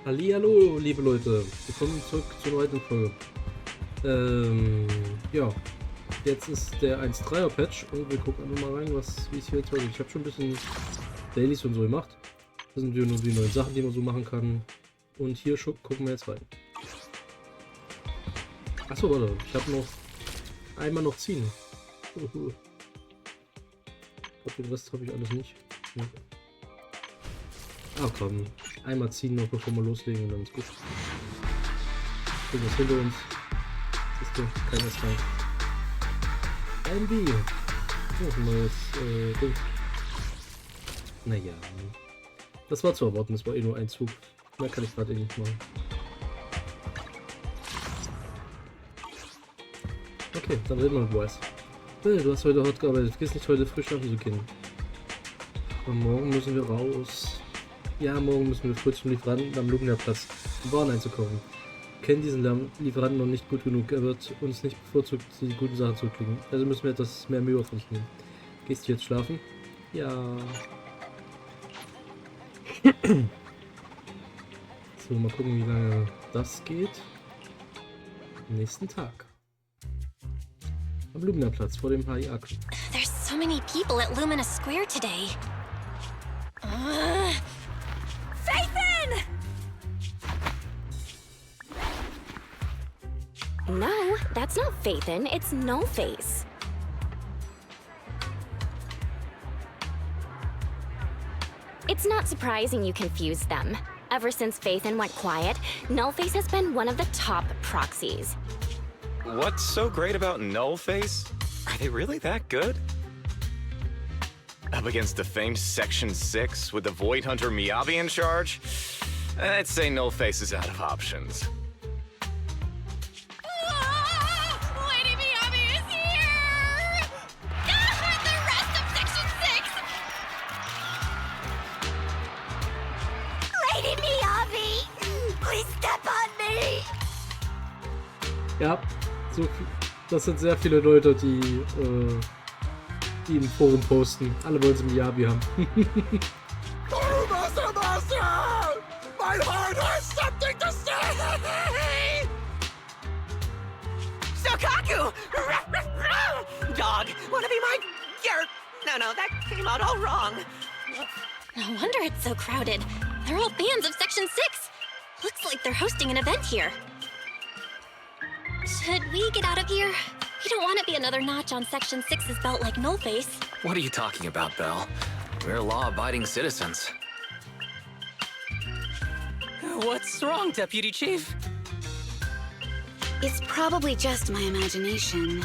Hallihallo, liebe Leute. Willkommen zurück zur neuen Folge. Ja. Jetzt ist der 1.3er Patch und wir gucken einfach mal rein, wie es hier jetzt weitergeht. Ich habe schon ein bisschen Dailies und so gemacht. Das sind nur die neuen Sachen, die man so machen kann. Und hier gucken wir jetzt rein. Achso, warte. Ich habe noch einmal noch ziehen. Ich glaube, den Rest habe ich alles nicht. Ja. Ah komm, einmal ziehen noch, bevor wir loslegen und dann ist gut. Irgendwas hinter uns. Siehst du, kein S-Rein. Ein B. Machen wir jetzt, Ding. Naja. Das war zu erwarten, das war eh nur ein Zug. Mehr kann ich gerade eh nicht machen. Okay, dann reden wir mit Wise. Hey, du hast heute hart gearbeitet, vergiss nicht heute früh schlafen zu gehen. Und morgen müssen wir raus. Ja, morgen müssen wir früh zum Lieferanten am Lugnaplatz, um Waren einzukaufen. Wir kennen diesen Lieferanten noch nicht gut genug. Er wird uns nicht bevorzugt die guten Sachen zurücklegen. Also müssen wir etwas mehr Mühe auf uns nehmen. Gehst du jetzt schlafen? Ja. So, mal gucken, wie lange das geht. Am nächsten Tag. Am Lugnaplatz vor dem HIA. There's so many people at Lumina Square today. Phaethon! No, that's not Phaethon, it's Nullface. It's not surprising you confused them. Ever since Phaethon went quiet, Nullface has been one of the top proxies. What's so great about Nullface? Are they really that good? Up against the famed Section 6 with the Void Hunter Miyabi in charge? I'd say Nullface is out of options. Lady Miyabi is here! The rest of Section 6! Lady Miyabi! Please step on me! Ja, das sind sehr viele Leute, die im Forum posten. Alle wollen sie Miyabi haben. Oh, Master! My heart has something to say! Sokaku! Dog, wanna be my... No, that came out all wrong. No wonder it's so crowded. They're all fans of Section 6. Looks like they're hosting an event here. Should we get out of here? We don't want to be another notch on Section 6's belt like Nullface. What are you talking about, Belle? We're law-abiding citizens. What's wrong, Deputy Chief? It's probably just my imagination,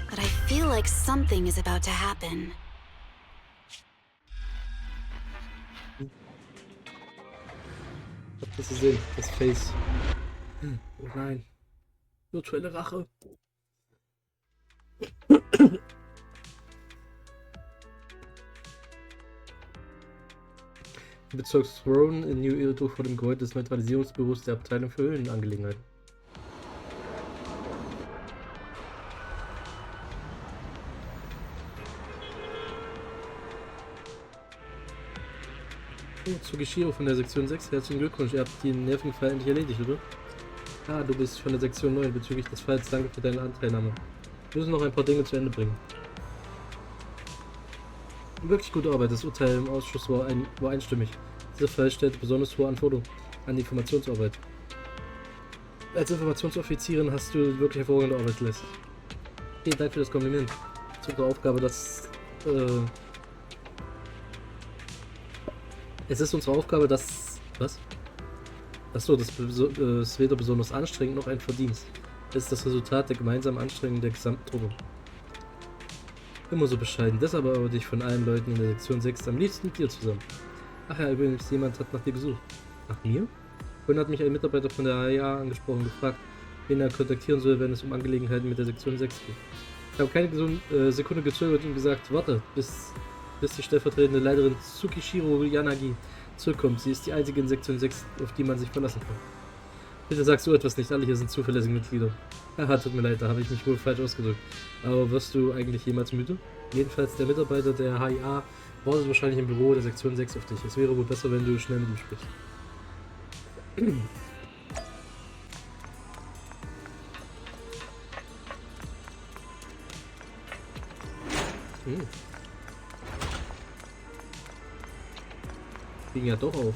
but I feel like something is about to happen. Habt ihr das gesehen? Das Face. Oh nein. Virtuelle Rache. Bezirk Throne in New Irto vor dem Gebäude des Neutralisierungsbüros der Abteilung für Höhlenangelegenheiten. Tsugishiro von der Sektion 6, herzlichen Glückwunsch, ihr habt den nervigen Fall endlich erledigt, oder? Ah, du bist von der Sektion 9 bezüglich des Falls, danke für deine Anteilnahme. Wir müssen noch ein paar Dinge zu Ende bringen. Wirklich gute Arbeit, das Urteil im Ausschuss war einstimmig. Dieser Fall stellt besonders hohe Anforderungen an die Informationsarbeit. Als Informationsoffizierin hast du wirklich hervorragende Arbeit geleistet. Vielen Dank für das Kompliment. Es ist unsere Aufgabe, es ist unsere Aufgabe, dass... Was? Achso, das ist weder besonders anstrengend noch ein Verdienst. Es ist das Resultat der gemeinsamen Anstrengungen der gesamten Truppe. Immer so bescheiden, deshalb arbeite ich von allen Leuten in der Sektion 6 am liebsten mit dir zusammen. Ach ja, übrigens, jemand hat nach dir gesucht. Nach mir? Vorhin hat mich ein Mitarbeiter von der AIA angesprochen und gefragt, wen er kontaktieren soll, wenn es um Angelegenheiten mit der Sektion 6 geht. Ich habe keine Sekunde gezögert und gesagt, warte, bis die stellvertretende Leiterin Tsukishiro Yanagi zurückkommt. Sie ist die einzige in Sektion 6, auf die man sich verlassen kann. Bitte sagst du etwas nicht, alle hier sind zuverlässige Mitglieder. Haha, tut mir leid, da habe ich mich wohl falsch ausgedrückt. Aber wirst du eigentlich jemals müde? Jedenfalls der Mitarbeiter der HIA wartet wahrscheinlich im Büro der Sektion 6 auf dich. Es wäre wohl besser, wenn du schnell mit ihm sprichst. Ging ja doch auf.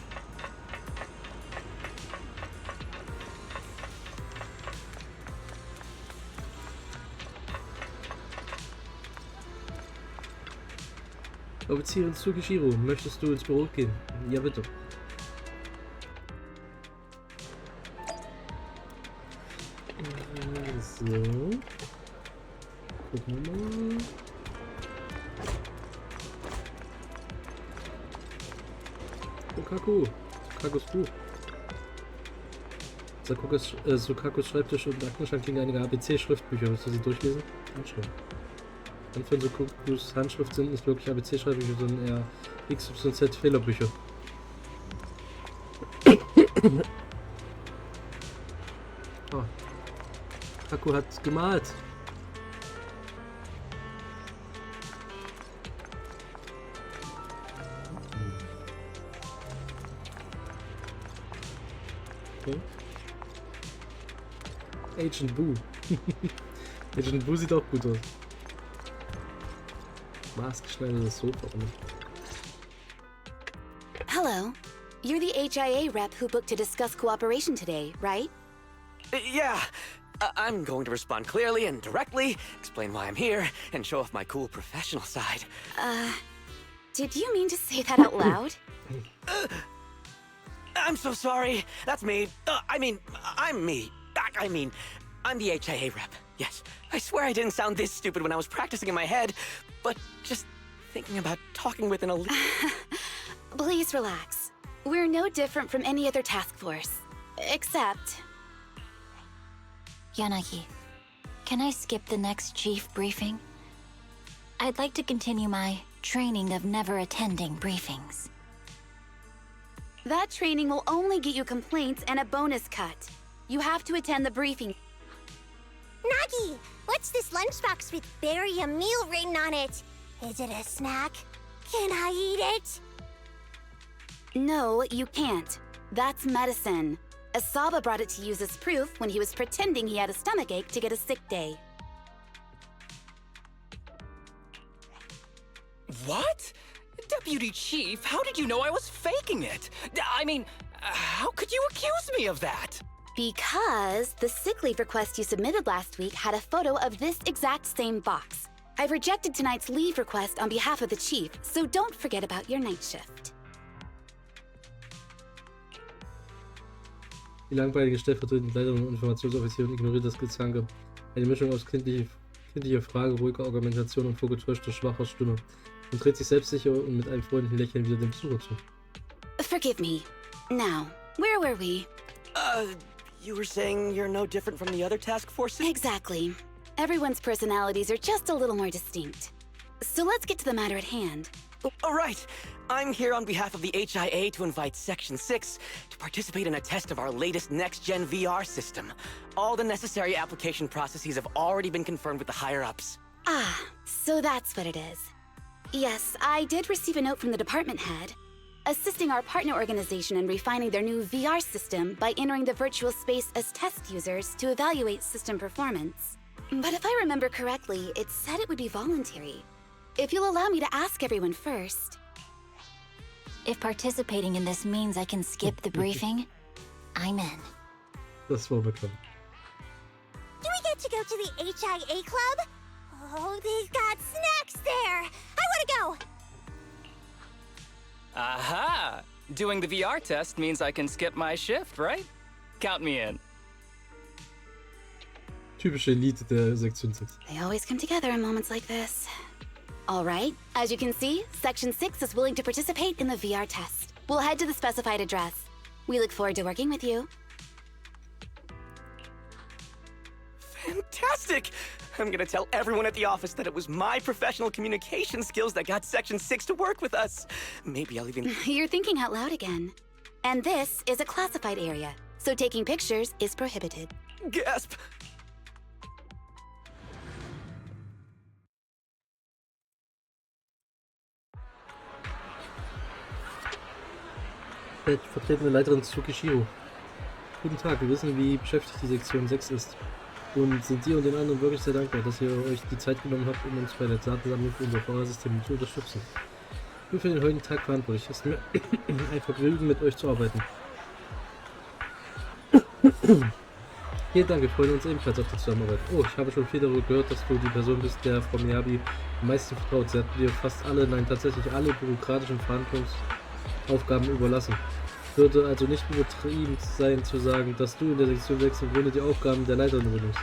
Offizierin Tsukishiro, möchtest du ins Büro gehen? Ja, bitte. So. Gucken wir mal. Sukakus Buch. Sukakus Schreibtisch und Aktenschrank liegen einige ABC-Schriftbücher. Willst du sie durchlesen? Anschauen. Und von Sukakus Handschrift sind nicht wirklich ABC-Schreibücher, sondern eher XYZ-Fehlerbücher. Oh. Kaku hat gemalt. Okay. Agent Boo. Agent Boo sieht auch gut aus. Maßgeschneidertes Sofa. Hello. You're the HIA rep who booked to discuss cooperation today, right? Yeah. I'm going to respond clearly and directly, explain why I'm here, and show off my cool professional side. Did you mean to say that out loud? I'm so sorry. That's me. I'm me. I'm the HIA rep. Yes. I swear I didn't sound this stupid when I was practicing in my head, but just thinking about talking with an elite... Please relax. We're no different from any other task force. Except... Yanagi, can I skip the next chief briefing? I'd like to continue my training of never attending briefings. That training will only get you complaints and a bonus cut. You have to attend the briefing. Nagi, what's this lunchbox with "bury a meal" written on it? Is it a snack? Can I eat it? No, you can't. That's medicine. Asaba brought it to use as proof when he was pretending he had a stomachache to get a sick day. What? Deputy Chief, how did you know I was faking it? I mean, how could you accuse me of that? Because the sick leave request you submitted last week had a photo of this exact same box. I've rejected tonight's leave request on behalf of the chief, so don't forget about your night shift. Die langweilige stellvertretende Leiterin und Informationsoffizierin ignoriert das Gezanke. Eine Mischung aus kindlicher Frage, ruhiger Argumentation und vorgetäuschter schwacher Stimme. Und dreht sich selbstsicher und mit einem freundlichen Lächeln wieder dem Besucher zu. Forgive me. Now, where were we? You were saying you're no different from the other task forces? Exactly. Everyone's personalities are just a little more distinct. So let's get to the matter at hand. All right. I'm here on behalf of the HIA to invite Section 6 to participate in a test of our latest next-gen VR system. All the necessary application processes have already been confirmed with the higher-ups. Ah, so that's what it is. Yes, I did receive a note from the department head, assisting our partner organization in refining their new VR system by entering the virtual space as test users to evaluate system performance. But if I remember correctly, it said it would be voluntary. If you'll allow me to ask everyone first. If participating in this means I can skip the briefing, I'm in. Das war bekannt. Do we get to go to the HIA club? Oh, they've got snacks there! I wanna go! Aha! Doing the VR test means I can skip my shift, right? Count me in. Typische Elite der Sektion 6. They always come together in moments like this. All right, as you can see, Section 6 is willing to participate in the VR test. We'll head to the specified address. We look forward to working with you. Fantastic! I'm gonna tell everyone at the office that it was my professional communication skills that got Section 6 to work with us. Maybe I'll even... You're thinking out loud again. And this is a classified area, so taking pictures is prohibited. Gasp! Vertretende Leiterin Tsukishiro. Guten Tag, wir wissen, wie beschäftigt die Sektion 6 ist. Und sind dir und den anderen wirklich sehr dankbar, dass ihr euch die Zeit genommen habt, um uns bei der Datensammlung für unser Vorratsystem zu unterstützen. Ich bin für den heutigen Tag verantwortlich. Es ist mir ein Vergnügen, mit euch zu arbeiten. Hier, danke, wir freuen uns ebenfalls auf die Zusammenarbeit. Oh, ich habe schon viel darüber gehört, dass du die Person bist, der Frau Miyabi am meisten vertraut. Sie hat dir fast alle, nein, tatsächlich alle bürokratischen Verhandlungsaufgaben überlassen. Würde also nicht übertrieben sein zu sagen, dass du in der Sektion 6 im Grunde die Aufgaben der Leiterin übernimmst.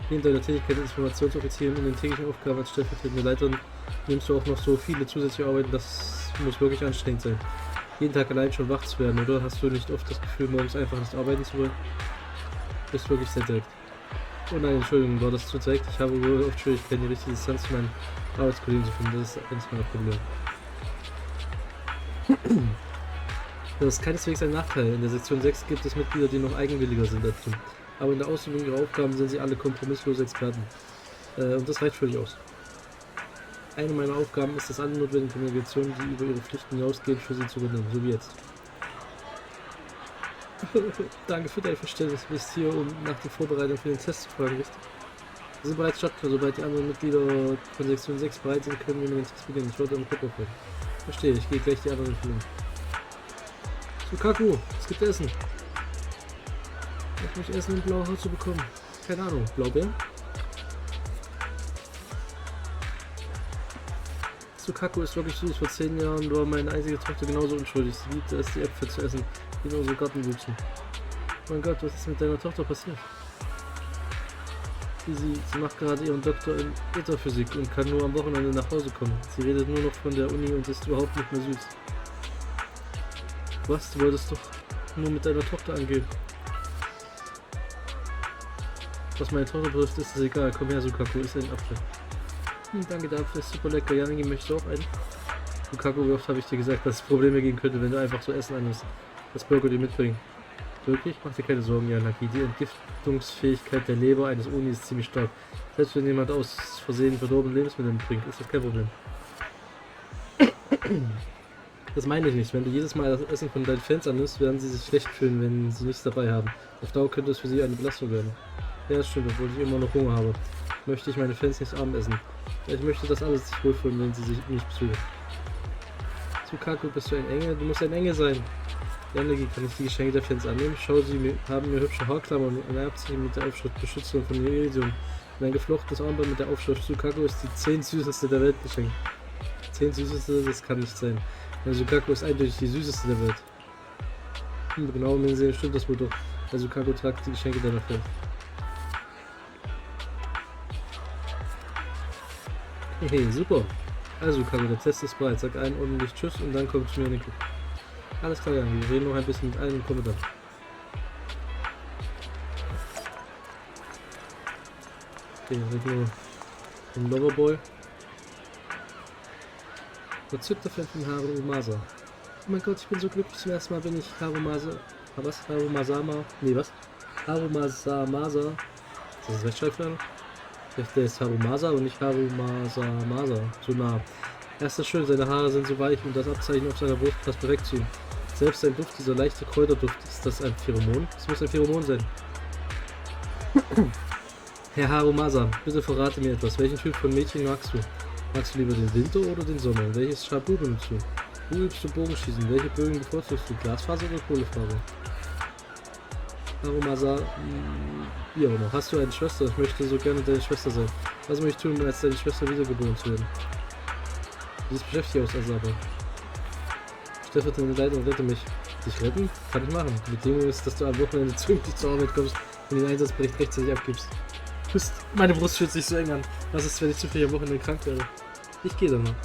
Neben deiner Tätigkeit als Informationsoffizierin und den täglichen Aufgaben als stellvertretende Leiterin nimmst du auch noch so viele zusätzliche Arbeiten, das muss wirklich anstrengend sein. Jeden Tag allein schon wach zu werden, oder? Hast du nicht oft das Gefühl, morgens einfach nicht arbeiten zu wollen? Das ist wirklich sehr direkt. Oh nein, Entschuldigung, war das zu direkt? Ich habe wohl oft Schwierigkeiten, die richtige Distanz zu meinen Arbeitskollegen zu finden. Das ist eines meiner Probleme. Das ist keineswegs ein Nachteil. In der Sektion 6 gibt es Mitglieder, die noch eigenwilliger sind als du. Aber in der Ausübung ihrer Aufgaben sind sie alle kompromisslose Experten. Und das reicht völlig aus. Eine meiner Aufgaben ist es, alle notwendigen Kommunikationen, die über ihre Pflichten hinausgehen, für sie zu übernehmen, so wie jetzt. Danke für dein Verständnis. Du bist hier, um nach der Vorbereitung für den Test zu fragen, richtig? Wir sind bereits startklar. Sobald die anderen Mitglieder von Sektion 6 bereit sind, können wir mit dem Test beginnen. Ich wollte am Kopf aufhören. Verstehe, ich gehe gleich die anderen finden. Sukaku, es gibt Essen. Ich möchte Essen in blauer Haut zu bekommen. Keine Ahnung, Blaubeeren? Sukaku ist wirklich süß. Vor 10 Jahren war meine einzige Tochter genauso unschuldig. Sie liebte es, die Äpfel zu essen, die in unserem Garten wuchsen. Mein Gott, was ist mit deiner Tochter passiert? Sie macht gerade ihren Doktor in Ätherphysik und kann nur am Wochenende nach Hause kommen. Sie redet nur noch von der Uni und ist überhaupt nicht mehr süß. Was? Du wolltest doch nur mit deiner Tochter angehen. Was meine Tochter betrifft, ist es egal. Komm her, Sukaku, ist ein Apfel. Danke, der Apfel ist super lecker. Janigi, möchtest du auch einen? Sukaku, wie oft habe ich dir gesagt, dass es Probleme geben könnte, wenn du einfach so Essen annimmst, das Burger dir mitbringen. Wirklich? Mach dir keine Sorgen, Janagi. Die Entgiftungsfähigkeit der Leber eines Oni ist ziemlich stark. Selbst wenn jemand aus Versehen verdorbene Lebensmittel mitbringt, ist das kein Problem. Das meine ich nicht. Wenn du jedes Mal das Essen von deinen Fans annimmst, werden sie sich schlecht fühlen, wenn sie nichts dabei haben. Auf Dauer könnte es für sie eine Belastung werden. Ja, das stimmt, obwohl ich immer noch Hunger habe. Möchte ich meine Fans nicht arm essen. Ich möchte, dass alle sich wohlfühlen, wenn sie mich besuchen. Sukaku, bist du ein Engel? Du musst ein Engel sein. Janegi, kann ich die Geschenke der Fans annehmen? Schau, sie haben mir hübsche Haarklammern und eine Abzeichen mit der Aufschrift Beschützung von Elysium. Und ein geflochtenes Armband mit der Aufschrift Sukaku ist die 10 süßeste der Welt geschenkt. 10 süßeste, das kann nicht sein. Denn Sukaku ist eindeutig die süßeste der Welt. Genau, wenn sie stimmt das wohl doch. Der Sukaku tragt die Geschenke deiner Fans. Hey, super. Also, Sukaku, der Test ist bereit. Sag einen ordentlich Tschüss und dann komm zu mir in den Club. Alles klar, Jan. Wir reden noch ein bisschen mit allen und kommen dann. Okay, wir sind nur ein Loverboy. Verzückter Fan von Haru Masa. Oh mein Gott, ich bin so glücklich. Zum ersten Mal bin ich Haru Masa. Was? Haru Masama? Nee, was? Haru Masamasa. Ist das das Rechtschreibfehler? Der ist Haru Masa und nicht Haru Masamasa. So nah. Er ist das schön, seine Haare sind so weich und das Abzeichen auf seiner Brust passt perfekt zu ihm. Selbst sein Duft, dieser leichte Kräuterduft, ist das ein Pheromon? Es muss ein Pheromon sein. Herr Harumasa, bitte verrate mir etwas. Welchen Typ von Mädchen magst du? Magst du lieber den Winter oder den Sommer? Welches Shampoo benutzt du? Wo übst du Bogenschießen? Welche Bögen bevorzugst du? Glasfaser oder Kohlefaser? Harumasa, wie auch immer. Hast du eine Schwester? Ich möchte so gerne deine Schwester sein. Was muss ich tun, als deine Schwester wiedergeboren zu werden? Du bist beschäftigt aus Asaba. Stellvertretende Leitung, rette mich. Dich retten? Kann ich machen. Die Bedingung ist, dass du am Wochenende pünktlich zur Arbeit kommst und den Einsatzbericht rechtzeitig abgibst. Meine Brust fühlt sich so eng an. Was ist, wenn ich zufällig am Wochenende krank werde? Ich gehe dann mal.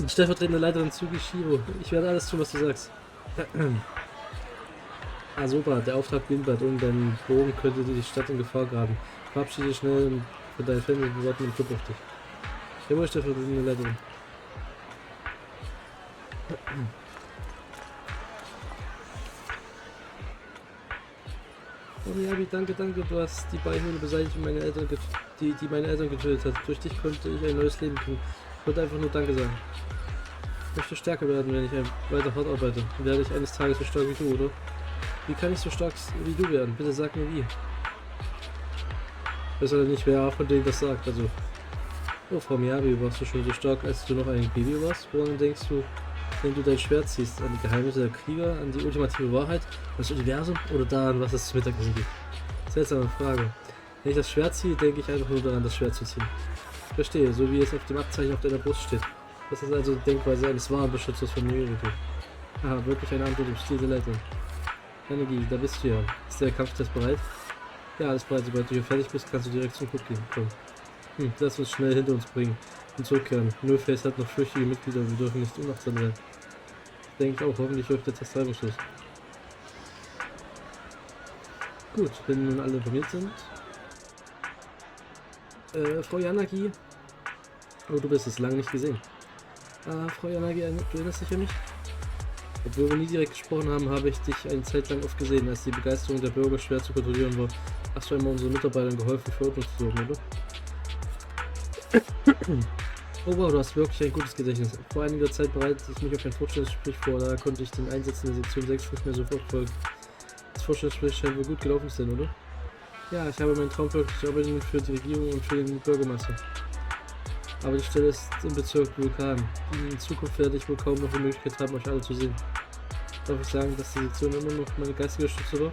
Stellvertretende Leiterin Tsugishiro. Ich werde alles tun, was du sagst. Ah, super. Der Auftrag beginnt bald. Um deinen Bogen könnte die Stadt in Gefahr geraten. Verabschiede dich schnell von deinen Fans und warten im Club auf dich. Jawohl, stellvertretende Leiterin. Oh Miyabi, danke, du hast die Beihöhle beseitigt und meine Eltern die meine Eltern getötet hat. Durch dich konnte ich ein neues Leben kriegen. Ich wollte einfach nur Danke sagen. Ich möchte stärker werden, wenn ich weiter hart arbeite. Dann werde ich eines Tages so stark wie du, oder? Wie kann ich so stark wie du werden? Bitte sag mir wie. Ich weiß aber nicht, wer von denen das sagt. Also, oh Frau Miyabi, warst du schon so stark, als du noch ein Baby warst? Woran denkst du, wenn du dein Schwert ziehst? An die Geheimnisse der Krieger, an die ultimative Wahrheit, das Universum oder daran, was es zu Mittagessen gibt? Seltsame Frage. Wenn ich das Schwert ziehe, denke ich einfach nur daran, das Schwert zu ziehen. Ich verstehe, so wie es auf dem Abzeichen auf deiner Brust steht. Das ist also die Denkweise eines wahren Beschützers von Miyabi. Aha, wirklich eine Antwort im Stil der Leitung. Energie, da bist du ja. Ist der Kampftest bereit? Ja, alles bereit. Sobald du hier fertig bist, kannst du direkt zum Club gehen. Komm. Lass uns schnell hinter uns bringen und zurückkehren. Nullface hat noch flüchtige Mitglieder, wir dürfen nicht unachtsam sein. Ich denke auch, hoffentlich läuft der Test reibungslos. Gut, wenn nun alle informiert sind. Frau Yanagi. Oh, du bist es lange nicht gesehen. Frau Yanagi, du erinnerst dich an mich? Obwohl wir nie direkt gesprochen haben, habe ich dich eine Zeit lang oft gesehen, als die Begeisterung der Bürger schwer zu kontrollieren war. Hast du einmal unseren Mitarbeitern geholfen, für Ordnung zu sorgen, oder? Oh wow, du hast wirklich ein gutes Gedächtnis. Vor einiger Zeit bereitete ich mich auf ein Vorstellungsgespräch vor, da konnte ich den Einsätzen der Sektion 6 nicht mehr sofort folgen. Das Vorstellungsgespräch scheint wohl gut gelaufen zu sein, oder? Ja, ich habe meinen Traum wirklich, ich arbeite nun für die Regierung und für den Bürgermeister. Aber die Stelle ist im Bezirk Vulkan. In Zukunft werde ich wohl kaum noch die Möglichkeit haben, euch alle zu sehen. Darf ich sagen, dass die Sektion immer noch meine geistige Stütze war?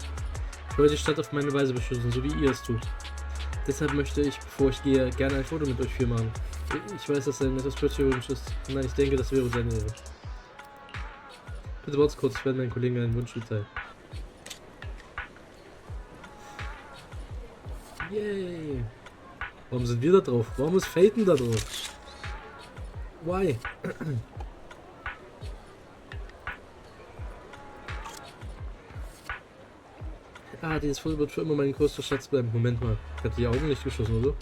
Ich wollte die Stadt auf meine Weise beschützen, so wie ihr es tut. Deshalb möchte ich, bevor ich gehe, gerne ein Foto mit euch vier machen. Ich weiß, dass ein etwas plötzlicher Wunsch ist. Nein, ich denke, das wäre seine Ehre. Bitte wartet kurz, ich werde meinen Kollegen einen Wunsch mitteilen. Yay! Warum sind wir da drauf? Warum ist Phaeton da drauf? Why? Dieses Foto wird für immer mein größter Schatz bleiben. Moment mal, ich hatte die Augen nicht geschlossen, oder?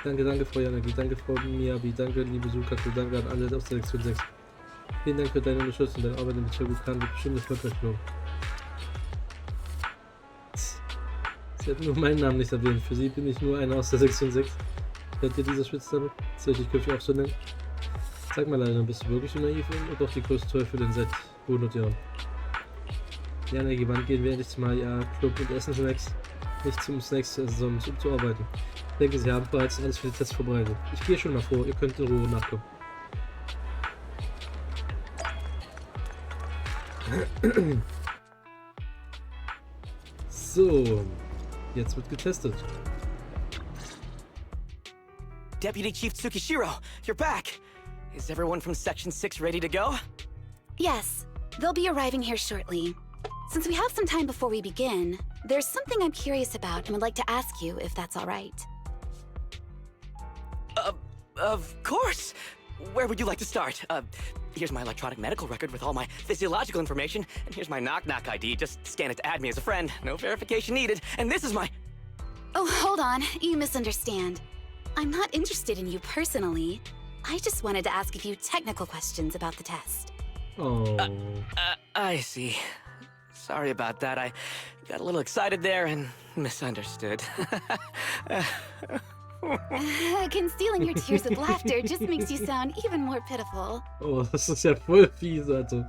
Danke, Frau Yanagi, danke, Frau Miyabi, danke, liebe Sukaku, danke an alle aus der Sektion 6. Vielen Dank für deine Unterstützung, deine Arbeit im Bezirk Vulkan wird bestimmt erfolgreich bleiben. Sie hat nur meinen Namen nicht erwähnt, für sie bin ich nur einer aus der Sektion 6. Kennt ihr dieser Spitzname? Soll ich dich künftig auch so nennen? Sag mal leider, bist du wirklich so naiv und doch die größte Teufel seit 100 Jahren? Yanagi, wann gehen wir endlich mal Club und essen Snacks? Nicht zum Snacks, sondern um zu arbeiten. Ich denke, sie haben bereits alles für die Tests vorbereitet. Ich gehe schon mal vor, ihr könnt in Ruhe nachkommen. So, jetzt wird getestet. Deputy Chief Tsukishiro, you're back! Is everyone from Section 6 ready to go? Yes, they'll be arriving here shortly. Since we have some time before we begin, there's something I'm curious about and would like to ask you if that's all right. Of course! Where would you like to start? Here's my electronic medical record with all my physiological information, and here's my knock-knock ID. Just scan it to add me as a friend. No verification needed. And this is my... Oh, hold on. You misunderstand. I'm not interested in you personally. I just wanted to ask a few technical questions about the test. Oh. I see. Sorry about that. I got a little excited there and misunderstood. Concealing your tears with laughter just makes you sound even more pitiful. Oh, das ist ja voll fies, Alter.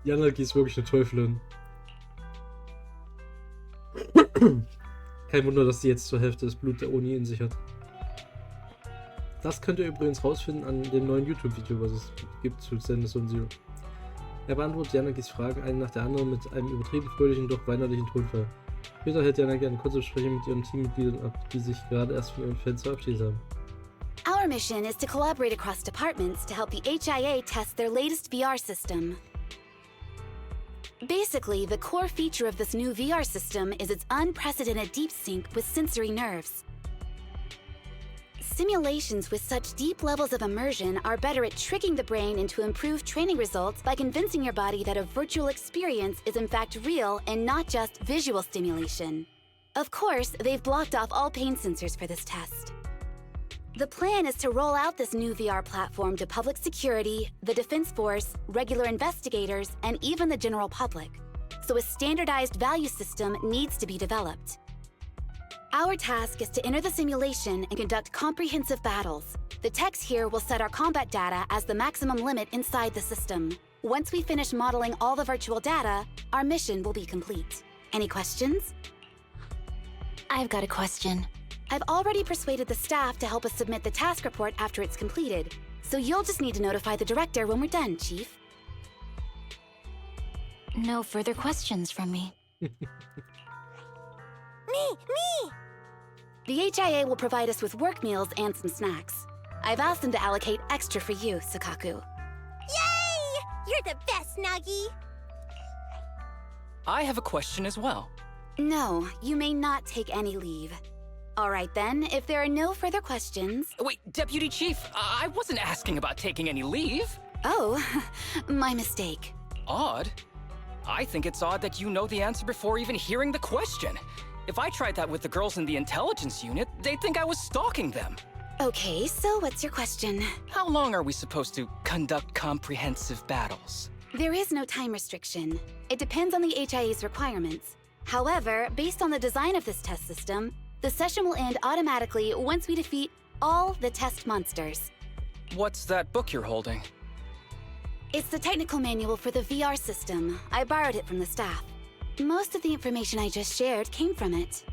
Yanagi ist wirklich eine Teufelin. Kein Wunder, dass sie jetzt zur Hälfte das Blut der Oni in sich hat. Das könnt ihr übrigens rausfinden an dem neuen YouTube-Video, was es gibt zu Zenless und Zero. Er beantwortet Yanagis Fragen eine nach der anderen mit einem übertrieben fröhlichen, doch weinerlichen Tonfall. Später hält Yanagi eine kurze Besprechung mit ihren Teammitgliedern ab, die sich gerade erst von ihren Fans verabschiedet haben. Our mission is to collaborate across departments to help the HIA test their latest VR system. Basically, the core feature of this new VR system is its unprecedented deep sync with sensory nerves. Simulations with such deep levels of immersion are better at tricking the brain into improved training results by convincing your body that a virtual experience is in fact real and not just visual stimulation. Of course, they've blocked off all pain sensors for this test. The plan is to roll out this new VR platform to public security, the Defense Force, regular investigators, and even the general public. So a standardized value system needs to be developed. Our task is to enter the simulation and conduct comprehensive battles. The techs here will set our combat data as the maximum limit inside the system. Once we finish modeling all the virtual data, our mission will be complete. Any questions? I've got a question. I've already persuaded the staff to help us submit the task report after it's completed, so you'll just need to notify the director when we're done, Chief. No further questions from me. Me! The HIA will provide us with work meals and some snacks. I've asked them to allocate extra for you, Sukaku. Yay! You're the best, Nagi! I have a question as well. No, you may not take any leave. All right then, if there are no further questions... Wait, Deputy Chief, I wasn't asking about taking any leave. Oh, my mistake. Odd? I think it's odd that you know the answer before even hearing the question. If I tried that with the girls in the intelligence unit, they'd think I was stalking them. Okay, so what's your question? How long are we supposed to conduct comprehensive battles? There is no time restriction. It depends on the HIA's requirements. However, based on the design of this test system, the session will end automatically once we defeat all the test monsters. What's that book you're holding? It's the technical manual for the VR system. I borrowed it from the staff. Most of the information I just shared came from it.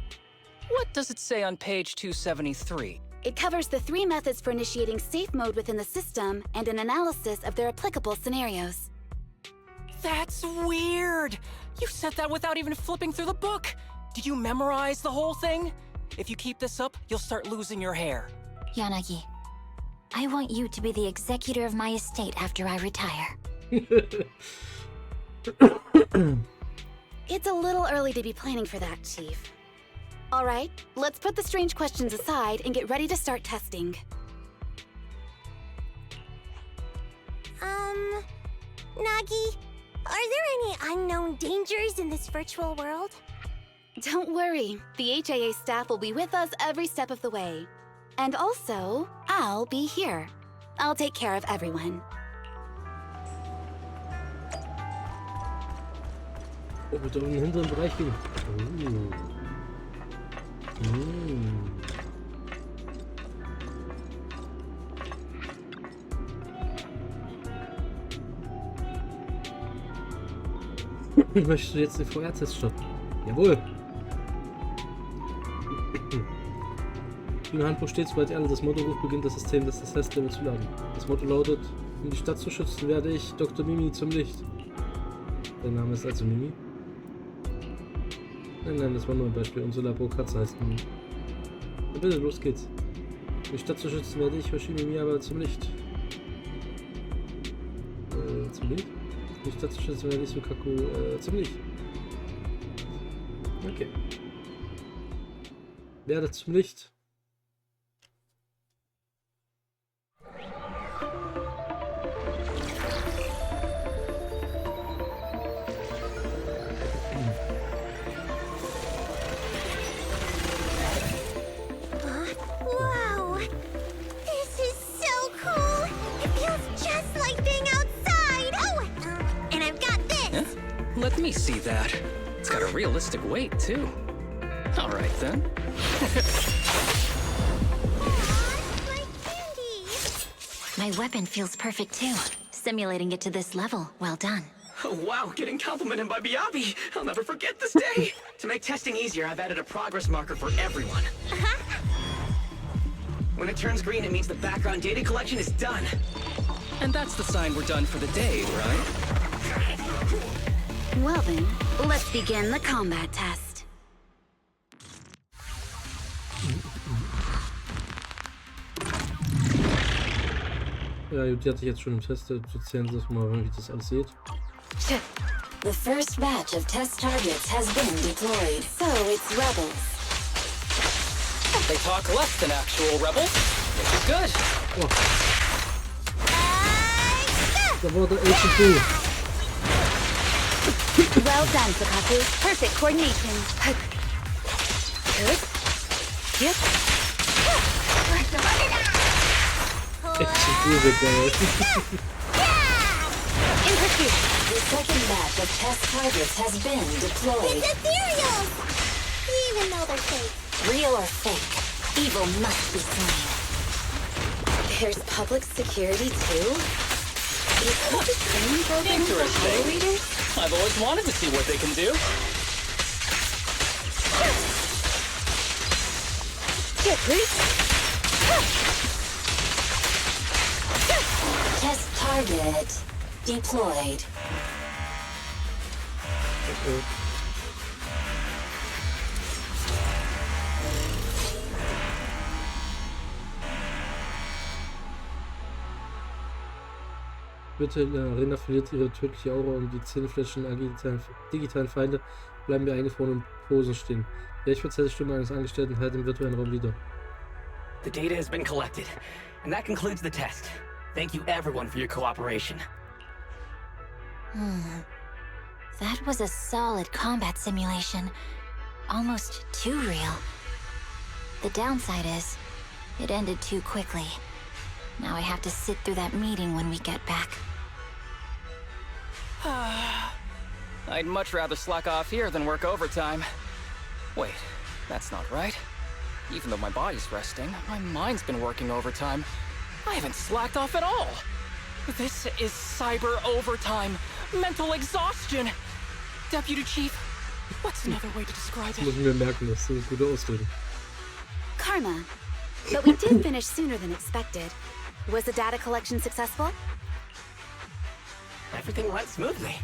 What does it say on page 273? It covers the 3 methods for initiating safe mode within the system and an analysis of their applicable scenarios. That's weird! You said that without even flipping through the book! Did you memorize the whole thing? If you keep this up, you'll start losing your hair. Yanagi, I want you to be the executor of my estate after I retire. It's a little early to be planning for that, Chief. All right, let's put the strange questions aside and get ready to start testing. Nagi, are there any unknown dangers in this virtual world? Don't worry, the HIA staff will be with us every step of the way. And also, I'll be here. I'll take care of everyone. Oh, wird da im hinteren Bereich gehen. Möchtest du jetzt den VR-Test starten? Jawohl! Im Handbuch steht, sobald ihr alle das Motto ruft, beginnt das System, das Testlevel zu laden. Das Motto lautet: Um die Stadt zu schützen, werde ich Dr. Mimi zum Licht. Dein Name ist also Mimi? Nein, das war nur ein Beispiel. Unsere Laborkatze heißt Mimi. Na bitte, los geht's. Um die Stadt zu schützen, werde ich Mimi aber zum Licht. Zum Licht? Um die Stadt zu schützen, werde ich Sukaku zum Licht. Okay. Werde zum Licht. Wow! This is so cool! It feels just like being outside! Oh! And I've got this! Huh? Let me see that. It's got a realistic weight, too. All right, then. My candy! My weapon feels perfect too. Simulating it to this level, well done. Oh, wow, getting complimented by Biabi. I'll never forget this day. To make testing easier, I've added a progress marker for everyone. When it turns green, it means the background data collection is done. And that's the sign we're done for the day, right? Well then, let's begin the combat test. Ja, die hatte ich jetzt schon im Test. Erzählen Sie mal, wie das alles sieht. The first batch of test targets has been deployed. So it's rebels. They talk less than actual rebels. Which is good. Oh. Da wurde HQ. Well done, Sukaku. Perfect coordination. Good. Yep. HQ wird geil. In pursuit. The second batch of test targets has been deployed. It's ethereal! Even though they're fake. Real or fake, evil must be slain. There's public security too? Interesting. I've always wanted to see what they can do. Test target deployed. Bitte in der Arena verliert ihre tödliche Aura und die 10 Fläschchen digitalen Feinde bleiben mir eingefroren und Posen stehen. Die echt verzerrte Stimme eines Angestellten halt im virtuellen Raum wieder. The data has been collected, and that concludes the test. Thank you everyone for your cooperation. That was a solid combat simulation. Almost too real. The downside is, it ended too quickly. Now I have to sit through that meeting when we get back. I'd much rather slack off here than work overtime. Wait, that's not right. Even though my body's resting, my mind's been working overtime. I haven't slacked off at all. This is cyber overtime. Mental exhaustion. Deputy Chief, what's another way to describe Das muss it? ich mir merken, das sind gute Ausreden. Karma. But we did finish sooner than expected. Was the data collection successful? Everything went smoothly.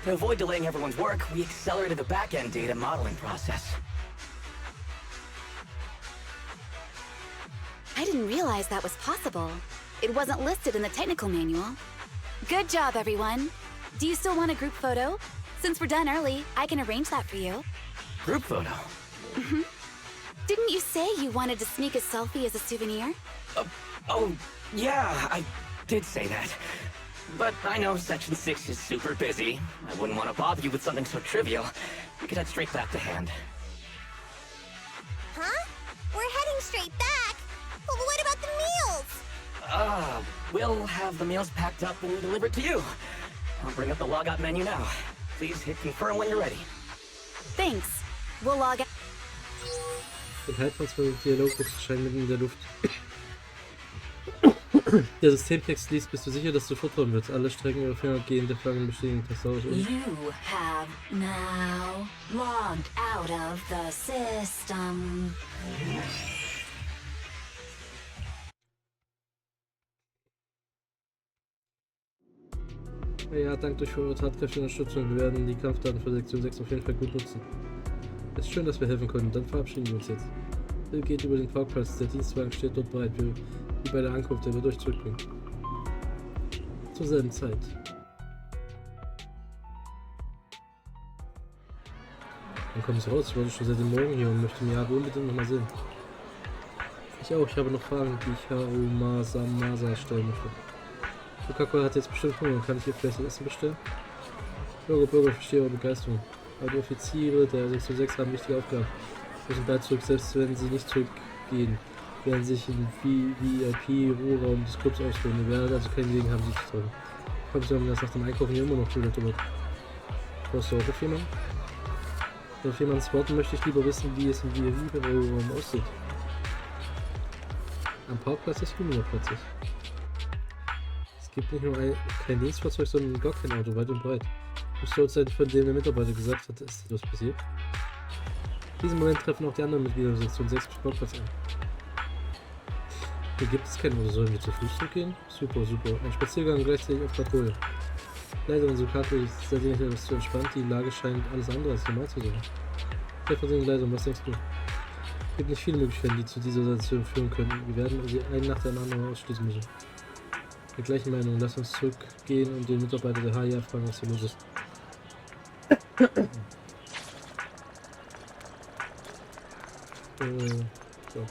To avoid delaying everyone's work, we accelerated the back-end data modeling process. I didn't realize that was possible. It wasn't listed in the technical manual. Good job, everyone. Do you still want a group photo? Since we're done early, I can arrange that for you. Group photo? Didn't you say you wanted to sneak a selfie as a souvenir? Oh, yeah, I did say that. But I know Section 6 is super busy. I wouldn't want to bother you with something so trivial. We could head straight back to hand. Huh? We're heading straight back? But what about the meals? We'll have the meals packed up and delivered to you. I'll bring up the logout menu now. Please hit confirm when you're ready. Thanks. We'll log out. Den Halbtransfer und Dialogbox erscheinen mitten in der Luft. Der Systemtext liest, bist du sicher, dass du fortfahren wirst? Alle strecken ihre Finger gehen der Flaggen bestätigen Tastatur. You have now logged out of the system. Ja, dank durch eure tatkräftige Unterstützung. Wir werden die Kampfdaten für Sektion 6 auf jeden Fall gut nutzen. Es ist schön, dass wir helfen konnten. Dann verabschieden wir uns jetzt. Bill geht über den Parkplatz. Der Dienstwagen steht dort bereit. Wie bei der Ankunft. Der wird euch zurückbringen. Zur selben Zeit. Dann kommt es raus. Ich wollte schon seit dem Morgen hier und möchte mir aber unbedingt nochmal sehen. Ich auch. Ich habe noch Fragen, die ich Harumasa stellen möchte. Coca-Cola hat jetzt bestimmt Hunger. Kann ich hier vielleicht ein Essen bestellen? Bürger, ich verstehe eure Begeisterung. Aber die Offiziere der Sektion 6 haben wichtige Aufgaben. Sie müssen bald zurück, selbst wenn sie nicht zurückgehen. Werden sich im VIP-Ruheraum des Clubs ausruhen. Ihr werdet also keine Gelegenheit haben, sie zu treffen. Kommt so, dass nach dem Einkaufen hier immer noch Toilette wird. Brauchst du auch auf jemanden? Wenn auf jemanden warten möchte ich lieber wissen, wie es im VIP-Ruheraum aussieht. Am Parkplatz ist Platz. Es gibt nicht nur kein Dienstfahrzeug, sondern gar kein Auto, weit und breit. Muss dort sein, von dem der Mitarbeiter gesagt hat, ist etwas passiert. In diesem Moment treffen auch die anderen Mitglieder der Sektion 6 auf Parkplatz ein. Hier gibt es keinen Auto, sollen wir zu Fuß zurückgehen? Super. Ein Spaziergang gleichzeitig auf Patrouille. Leiterin Sukaku ist seitdem nicht etwas zu entspannt, die Lage scheint alles andere als normal zu sein. Stellvertretende Leitung, was denkst du? Es gibt nicht viele Möglichkeiten, die zu dieser Situation führen können. Wir werden sie einen nach dem anderen ausschließen müssen. Der gleichen Meinung, lass uns zurückgehen und den Mitarbeiter der HIA fragen, was hier los ist. So.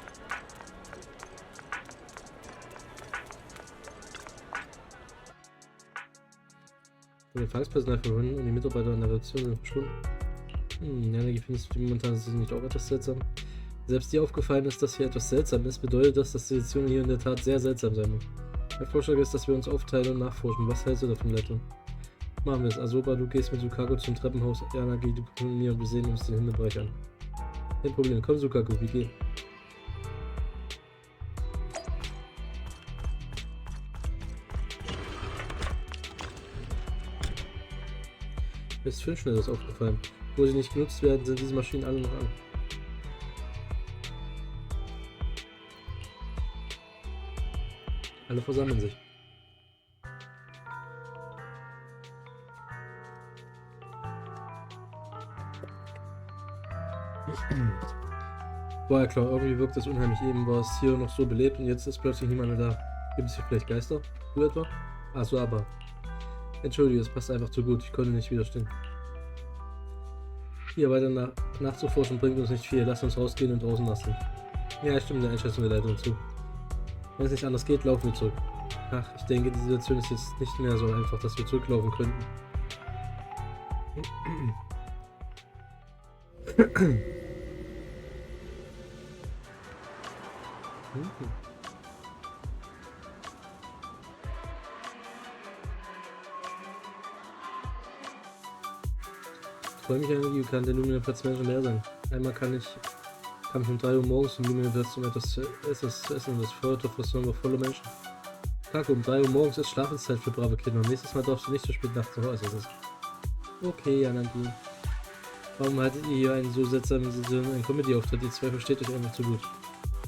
Der Empfangspersonal verschwunden und die Mitarbeiter an der Redaktion sind verschwunden. Janegi, findest du die momentane Situation nicht auch etwas seltsam? Selbst dir aufgefallen ist, dass hier etwas seltsam ist, bedeutet das, dass die Situation hier in der Tat sehr seltsam sein muss. Mein Vorschlag ist, dass wir uns aufteilen und nachforschen. Was hältst du davon, Leitung? Machen wir es. Asoba, du gehst mit Sukaku zum Treppenhaus. Yanagi, du kommst mit mir und wir sehen uns den Himmelbereich an. Kein Problem. Komm, Sukaku, wir gehen. Mir ist 5 schnell das aufgefallen. Wo sie nicht genutzt werden, sind diese Maschinen alle noch an. Alle versammeln sich. War ja klar, irgendwie wirkt das unheimlich. Eben war es hier noch so belebt und jetzt ist plötzlich niemand mehr da. Gibt es hier vielleicht Geister? Du etwa? Achso, aber. Entschuldige, es passt einfach zu gut. Ich konnte nicht widerstehen. Hier weiter nachzuforschen bringt uns nicht viel. Lass uns rausgehen und draußen lassen. Ja, ich stimme der Einschätzung der Leitung zu. Wenn es nicht anders geht, laufen wir zurück. Ach, ich denke, die Situation ist jetzt nicht mehr so einfach, dass wir zurücklaufen könnten. Ich freue mich an, wie kann der Luminaplatz Menschen leer sein. Einmal kam ich um 3 Uhr morgens zum Luminaplatz, um etwas zu essen und das Feuertopfrestaurant war voller Menschen. Kacke, um 3 Uhr morgens ist Schlafenszeit für brave Kinder. Nächstes Mal darfst du nicht so spät nachts nach Hause sein. Okay, Janagi. Warum hattet ihr hier einen so seltsamen Comedy-Auftritt? Ihr zwei versteht euch einfach zu gut.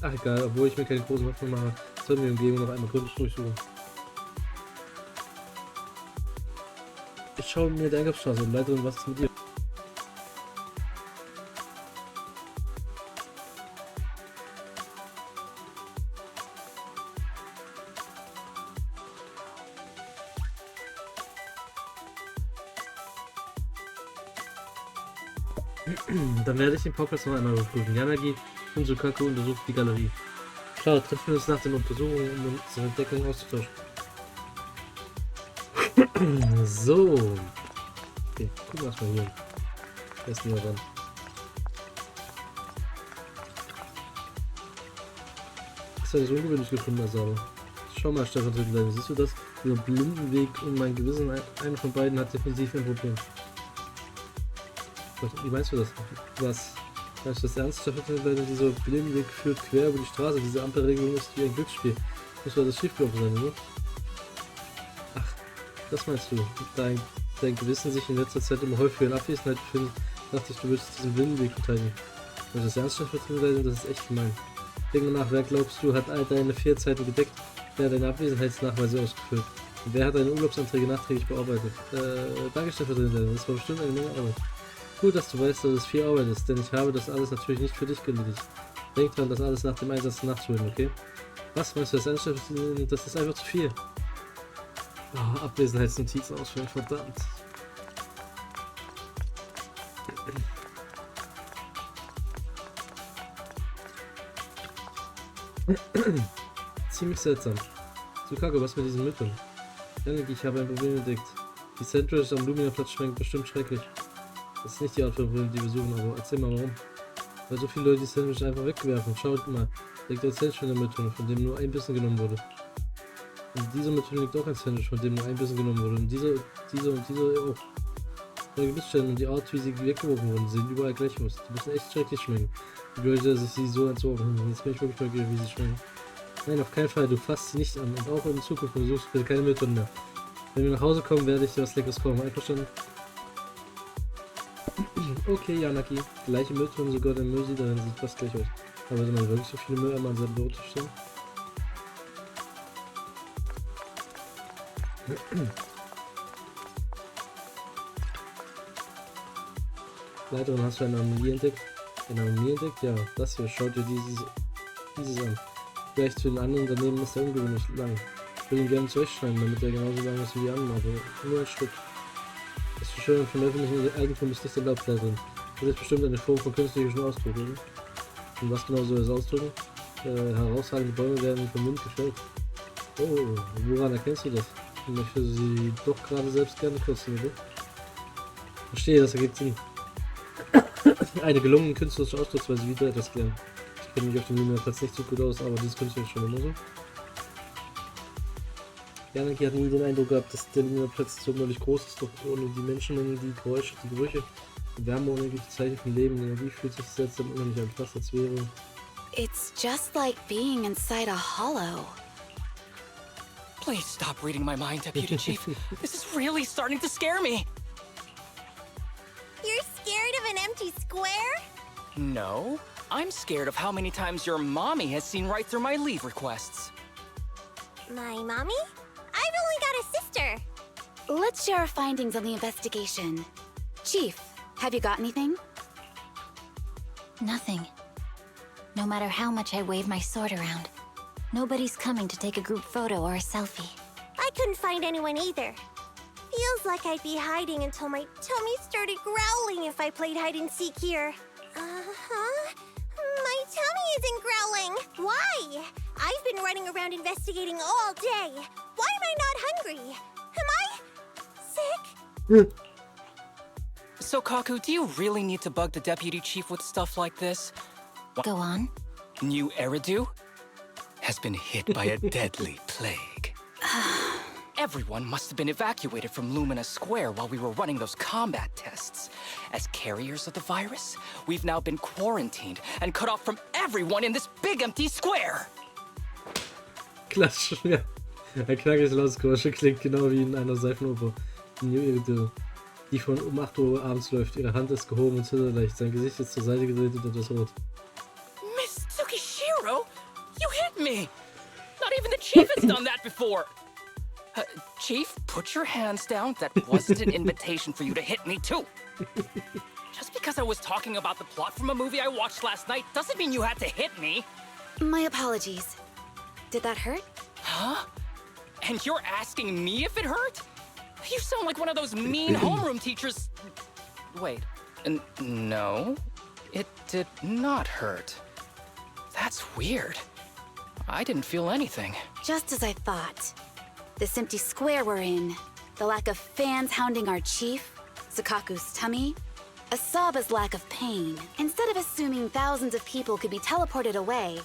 Ach egal, obwohl ich mir keine großen Hoffnung mache, sollten wir die Umgebung noch einmal gründlich durchsuchen. Ich schaue mir die Einkaufsstraße und Leiterin, was ist mit dir? Dann werde ich den Parkplatz noch einmal überprüfen. Yanagi und Sukaku untersucht die Galerie. Klar, treffen wir uns nach den Untersuchungen, um unsere Entdeckung auszutauschen. So. Okay, gucken wir erstmal hier. Da ist niemand dran. Das ist ja so ungewöhnlich gefunden, also. Schau mal, Stellvertreter, siehst du das? Über blinden Weg und mein Gewissen, einer von beiden hat definitiv ein Problem. Wie meinst du das? Was? Meinst du das ernst? Dieser Blindenweg führt quer über die Straße. Diese Ampelregelung ist wie ein Glücksspiel. Muss ja das schiefgelaufen sein, oder? Ach, das meinst du? Dein Gewissen sich in letzter Zeit immer häufiger in Abwesenheit befindet, dachte ich, du würdest diesen Blindenweg verteidigen. Wenn du das ernsthaft verteidigen, das ist echt gemein. Denk mal nach, wer glaubst du, hat all deine Fehlzeiten gedeckt? Wer hat deine Abwesenheitsnachweise ausgefüllt? Und wer hat deine Urlaubsanträge nachträglich bearbeitet? Danke, Stellvertreter, das war bestimmt eine Menge Arbeit. Gut, dass du weißt, dass es viel Arbeit ist, denn ich habe das alles natürlich nicht für dich erledigt. Denk dran, das alles nach dem Einsatz nachzuholen, okay? Was meinst du, das ist einfach zu viel? Oh, Abwesenheitsnotizen ausfüllen, verdammt. Ziemlich seltsam. Sukaku, was mit diesen Müttern? Ich habe ein Problem entdeckt. Die Sandwich am Luminaplatz schmeckt bestimmt schrecklich. Das ist nicht die Art von Problem, die wir suchen, aber erzähl mal warum. Weil so viele Leute die Sandwich einfach wegwerfen. Schaut mal, da liegt ein Sandwich in der Mülltonne, von dem nur ein bisschen genommen wurde. Und in dieser Mülltonne liegt auch ein Sandwich, von dem nur ein bisschen genommen wurde. Und diese auch. Die Gewissstellen und die Art, wie sie weggeworfen wurden, sehen überall gleich aus. Die müssen echt schrecklich schmecken. Die Leute sich sie so entsorgen. Jetzt bin ich wirklich neugierig, wie sie schmecken. Nein, auf keinen Fall, du fasst sie nicht an. Und auch in Zukunft, du suchst bitte keine Mülltonnen mehr. Wenn wir nach Hause kommen, werde ich dir was Leckeres kochen. Einverstanden? Okay, Yanagi. Gleiche Mülltonnen, sogar der Müll darin sieht fast gleich aus. Aber sollte man wirklich so viele Mülleimer an seinem Büro stellen? Leiterin, hast du eine Anomalie entdeckt? Eine Anomalie entdeckt? Ja, das hier. Schaut dir dieses an. Gleich zu den anderen daneben ist er ungewöhnlich lang. Ich würde ihn gerne zurechtschneiden, damit er genauso lang ist wie die anderen, aber nur ein Stück. Das Verschönern von öffentlichem Eigentum ist nicht erlaubt, Leiterin. Das ist bestimmt eine Form von künstlichem Ausdruck, oder? Und was genau soll es ausdrücken? Herausragende Bäume werden vom Wind gefällt. Oh, woran erkennst du das? Ich möchte sie doch gerade selbst gerne kürzen, oder? Verstehe, das ergibt Sinn. Eine gelungene künstlerische Ausdrucksweise, wieder etwas klären. Ich kenne mich auf dem Luminaplatz nicht so gut aus, aber dieses künstlich schon immer so. Yanagi hat nie den Eindruck gehabt, dass der Luminaplatz so unheimlich groß ist, doch ohne die Menschenmengen, die Geräusche, die Gerüche, die Wärme und die Zeichen von Leben, die Energie fühlt sich seltsam unheimlich an, fast als wäre. It's just like being inside a hollow. Please stop reading my mind, Deputy Chief. This is really starting to scare me. empty square? No, I'm scared of how many times your mommy has seen right through my leave requests. My mommy? I've only got a sister. Let's share our findings on the investigation. Chief, have you got anything? Nothing. No matter how much I wave my sword around, nobody's coming to take a group photo or a selfie. I couldn't find anyone either. Feels like I'd be hiding until my tummy started growling if I played hide and seek here. Uh-huh. My tummy isn't growling. Why? I've been running around investigating all day. Why am I not hungry? Am I sick? So, Kaku, do you really need to bug the deputy chief with stuff like this? Go on. New Eridu has been hit by a deadly plague. Everyone must have been evacuated from Lumina Square while we were running those combat tests. As carriers of the virus, we've now been quarantined and cut off from everyone in this big empty square. Klatsch, ja. Ein knackiges lautes Geräusch klingt genau wie in einer Seifenoper. New Eridu, die von um 8 Uhr abends läuft. Ihre Hand ist gehoben und zitterleicht. Sein Gesicht ist zur Seite gedreht und etwas rot. Miss Tsukishiro, you hit me! Not even the chief has done that before! Chief, put your hands down. That wasn't an invitation for you to hit me, too. Just because I was talking about the plot from a movie I watched last night doesn't mean you had to hit me. My apologies. Did that hurt? Huh? And you're asking me if it hurt? You sound like one of those mean homeroom teachers. Wait, no, it did not hurt. That's weird. I didn't feel anything. Just as I thought. This empty square we're in, the lack of fans hounding our chief, Sukaku's tummy, Asaba's lack of pain. Instead of assuming thousands of people could be teleported away,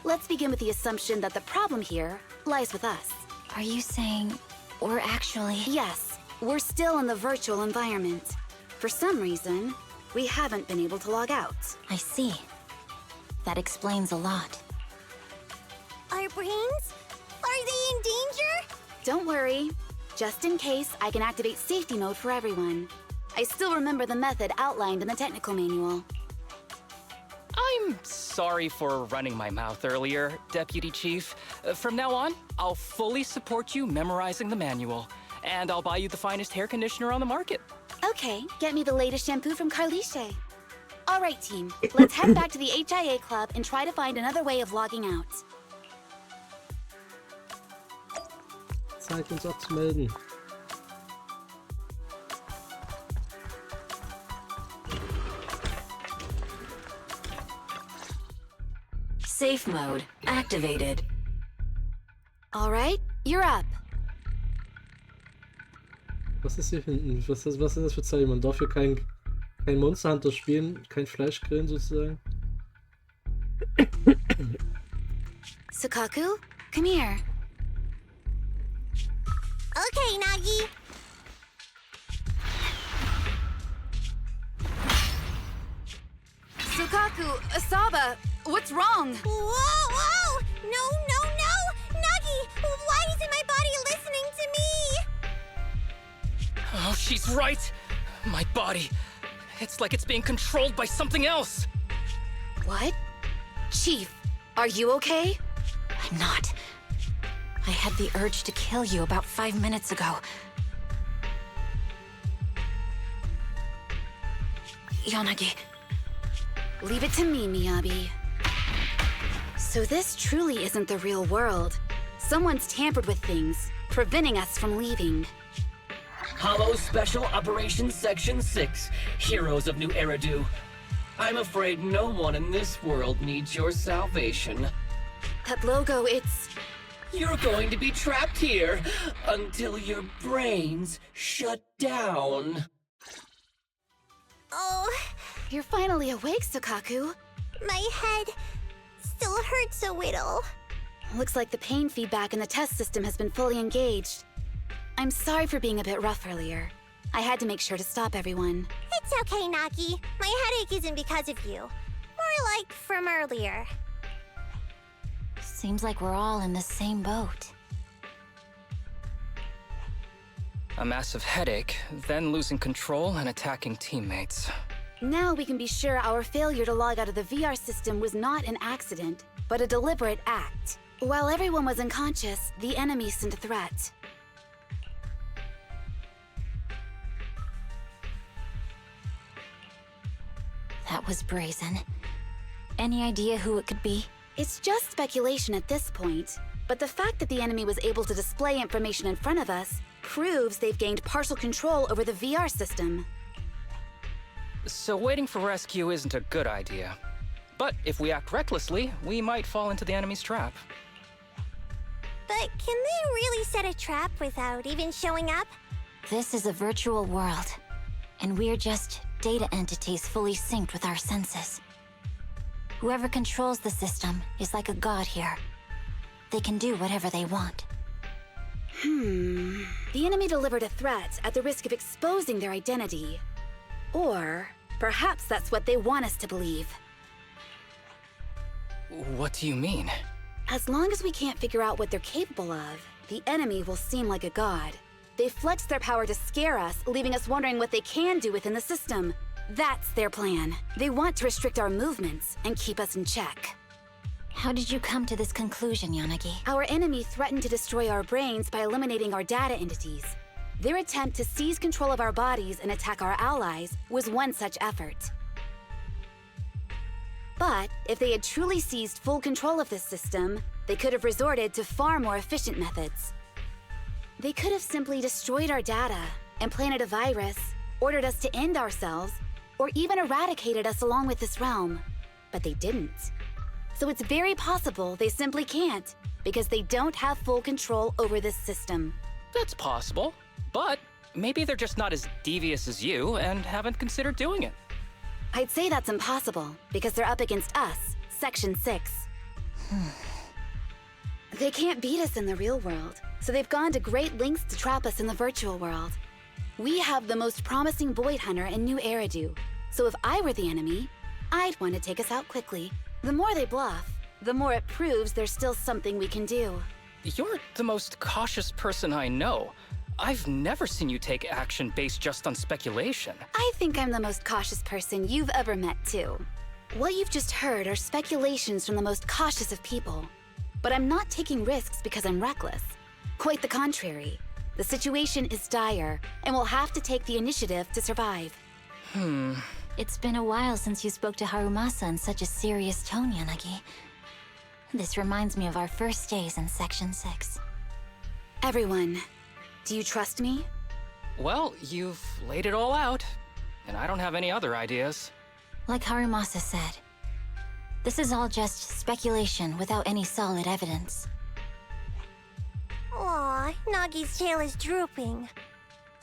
let's begin with the assumption that the problem here lies with us. Are you saying we're actually... Yes, we're still in the virtual environment. For some reason, we haven't been able to log out. I see. That explains a lot. Our brains? Are they in danger? Don't worry. Just in case, I can activate safety mode for everyone. I still remember the method outlined in the technical manual. I'm sorry for running my mouth earlier, Deputy Chief. From now on, I'll fully support you memorizing the manual. And I'll buy you the finest hair conditioner on the market. Okay, get me the latest shampoo from Carliche. All right, team. Let's head back to the HIA Club and try to find another way of logging out. Zeit, uns abzumelden. Safe mode activated. All right, you're up. Was ist hier hinten? Was ist das für Zeichen? Man darf hier kein Monster Hunter spielen, kein Fleisch grillen sozusagen. Sukaku, come here. Okay, Nagi. Sukaku, Asaba, what's wrong? Whoa, whoa! No, no, no! Nagi, why isn't my body listening to me? Oh, she's right. My body. It's like it's being controlled by something else. What? Chief, are you okay? I'm not. I had the urge to kill you about 5 minutes ago. Yanagi. Leave it to me, Miyabi. So this truly isn't the real world. Someone's tampered with things, preventing us from leaving. Hallo Special Operations Section 6, Heroes of New Eridu. I'm afraid no one in this world needs your salvation. That logo, it's... You're going to be trapped here until your brains shut down. Oh, You're finally awake, Sukaku. my head still hurts a little. Looks like the pain feedback in the test system has been fully engaged. I'm sorry for being a bit rough earlier. I had to make sure to stop everyone. It's okay, Nagi. My headache isn't because of you. More like from earlier. Seems like we're all in the same boat. A massive headache, then losing control and attacking teammates. Now we can be sure our failure to log out of the VR system was not an accident, but a deliberate act. While everyone was unconscious, the enemy sent a threat. That was brazen. Any idea who it could be? It's just speculation at this point, but the fact that the enemy was able to display information in front of us proves they've gained partial control over the VR system. So waiting for rescue isn't a good idea. But if we act recklessly, we might fall into the enemy's trap. But can they really set a trap without even showing up? This is a virtual world, and we're just data entities fully synced with our senses. Whoever controls the system is like a god here. They can do whatever they want. The enemy delivered a threat at the risk of exposing their identity. Or perhaps that's what they want us to believe. What do you mean? As long as we can't figure out what they're capable of, the enemy will seem like a god. They flex their power to scare us, leaving us wondering what they can do within the system. That's their plan. They want to restrict our movements and keep us in check. How did you come to this conclusion, Yanagi? Our enemy threatened to destroy our brains by eliminating our data entities. Their attempt to seize control of our bodies and attack our allies was one such effort. But if they had truly seized full control of this system, they could have resorted to far more efficient methods. They could have simply destroyed our data, implanted a virus, ordered us to end ourselves, or even eradicated us along with this realm. But they didn't. So it's very possible they simply can't, because they don't have full control over this system. That's possible, but maybe they're just not as devious as you and haven't considered doing it. I'd say that's impossible, because they're up against us, Section 6. They can't beat us in the real world, so they've gone to great lengths to trap us in the virtual world. We have the most promising Void Hunter in New Eridu, so if I were the enemy, I'd want to take us out quickly. The more they bluff, the more it proves there's still something we can do. You're the most cautious person I know. I've never seen you take action based just on speculation. I think I'm the most cautious person you've ever met, too. What you've just heard are speculations from the most cautious of people. But I'm not taking risks because I'm reckless. Quite the contrary. The situation is dire, and we'll have to take the initiative to survive. It's been a while since you spoke to Harumasa in such a serious tone, Yanagi. This reminds me of our first days in Section 6. Everyone, do you trust me? Well, you've laid it all out, and I don't have any other ideas. Like Harumasa said, this is all just speculation without any solid evidence. Aw, Nagi's tail is drooping.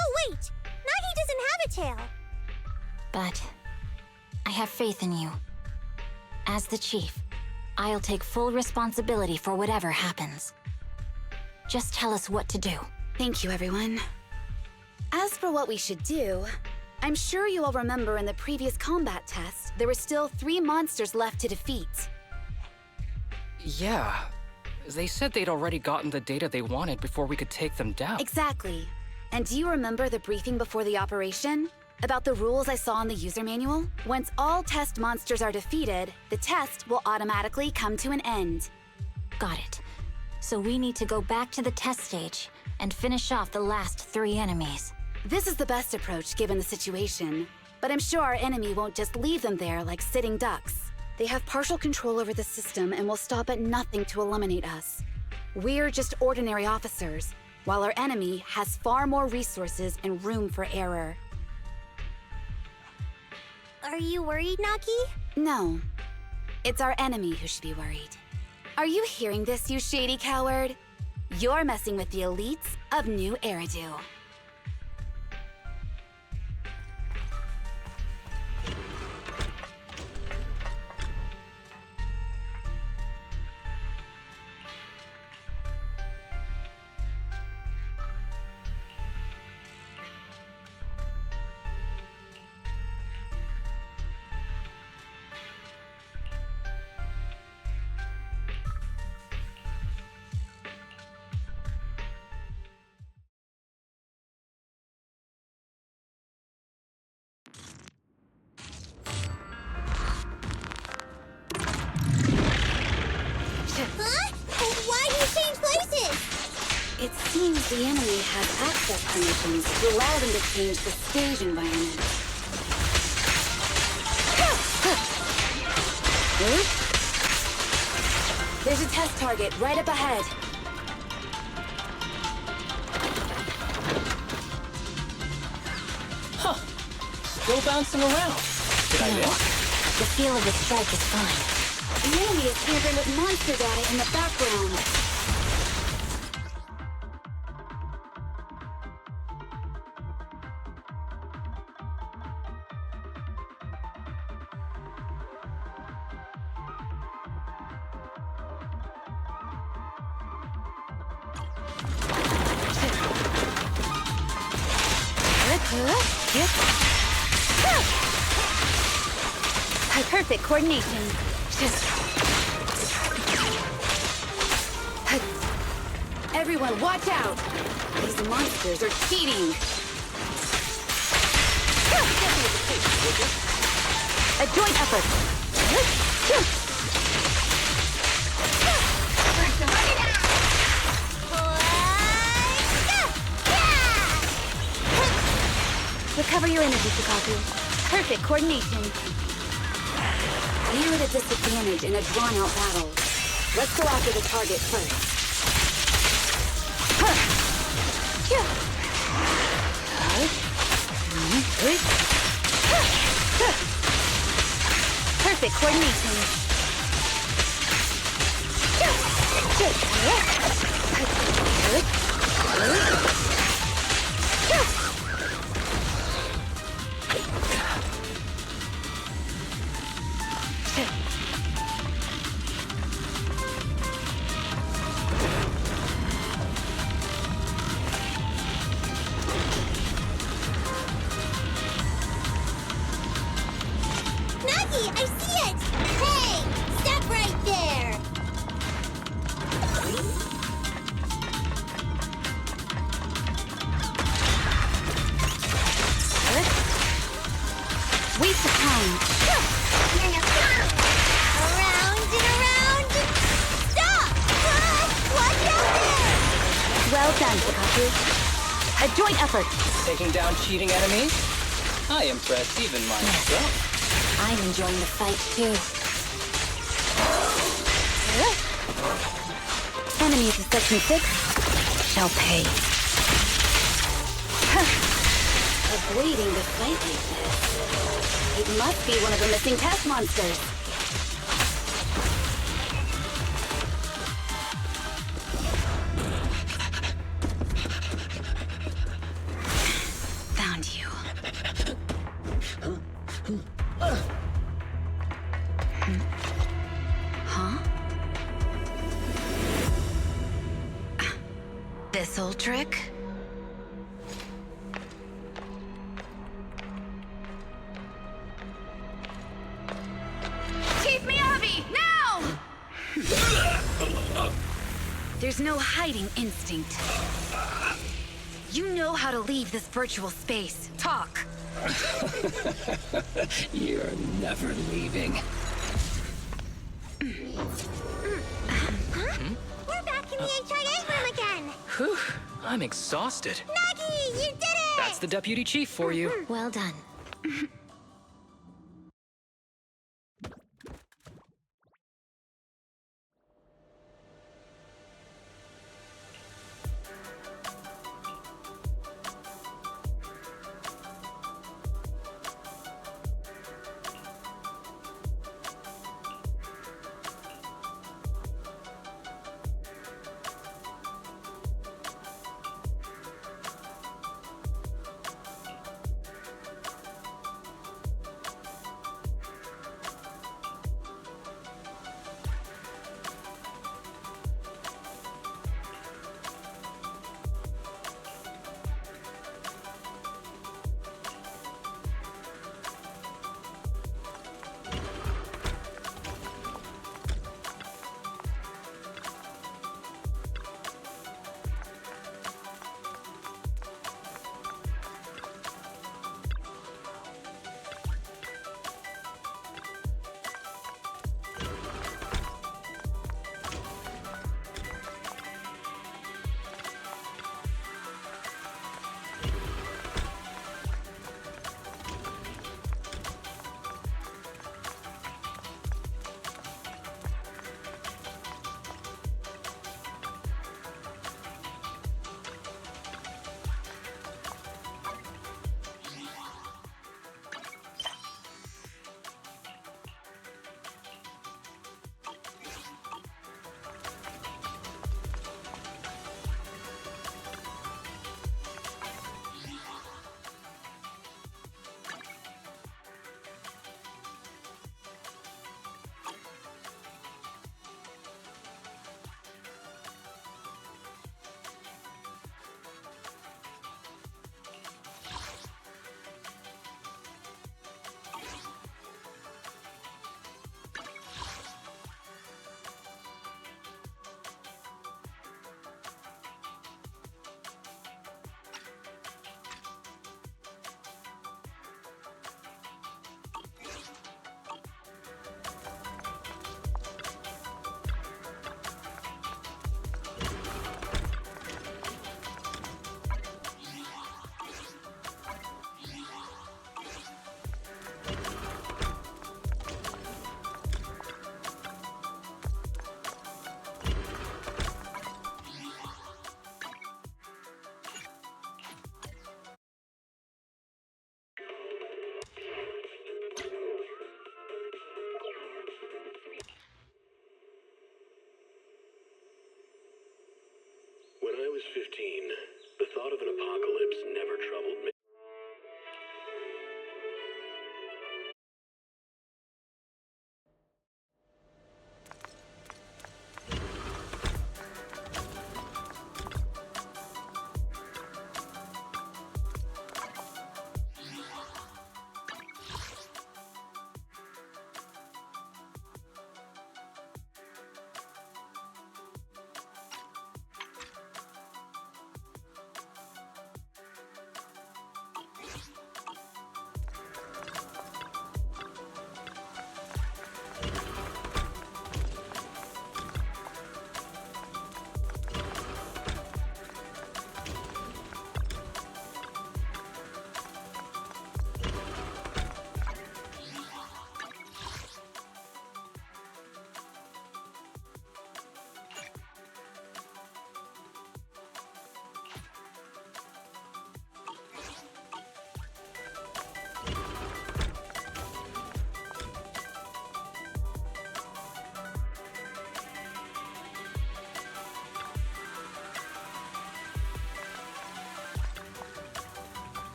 Oh wait! Nagi doesn't have a tail! But I have faith in you. As the chief, I'll take full responsibility for whatever happens. Just tell us what to do. Thank you, everyone. As for what we should do, I'm sure you all remember in the previous combat test, there were still 3 monsters left to defeat. Yeah. They said they'd already gotten the data they wanted before we could take them down. Exactly. And do you remember the briefing before the operation? About the rules I saw in the user manual? Once all test monsters are defeated, the test will automatically come to an end. Got it. So we need to go back to the test stage and finish off the last 3 enemies. This is the best approach given the situation. But I'm sure our enemy won't just leave them there like sitting ducks. They have partial control over the system and will stop at nothing to eliminate us. We're just ordinary officers, while our enemy has far more resources and room for error. Are you worried, Nagi? No. It's our enemy who should be worried. Are you hearing this, you shady coward? You're messing with the elites of New Eridu. seems the enemy has access permissions to allow them to change the stage environment. There's a test target right up ahead. Huh. Still bouncing around. Did I miss? The feel of the strike is fine. The enemy is tampering with monster data in the background. Perfect coordination. Everyone, watch out! These monsters are cheating. A joint effort. Recover your energy, Shikaku. Perfect coordination. You're at a disadvantage in a drawn-out battle. Let's go after the target first. Perfect coordination. Nagi, I see it! Hey! Stop right there! Waste of time. Around and around! Stop! Watch out there! Well done, Shikaku. A joint effort. Taking down cheating enemies? I impress even myself. I'm enjoying the fight too. Enemies of Section 6 shall pay. Avoiding the fight like this. It must be one of the missing test monsters. Found you. Huh? This old trick? Chief Miyabi, now! There's no hiding instinct. You know how to leave this virtual space. Talk. You're never leaving. We're back in the HIA room again! Whew, I'm exhausted. Nagi, you did it! That's the deputy chief for you. Well done.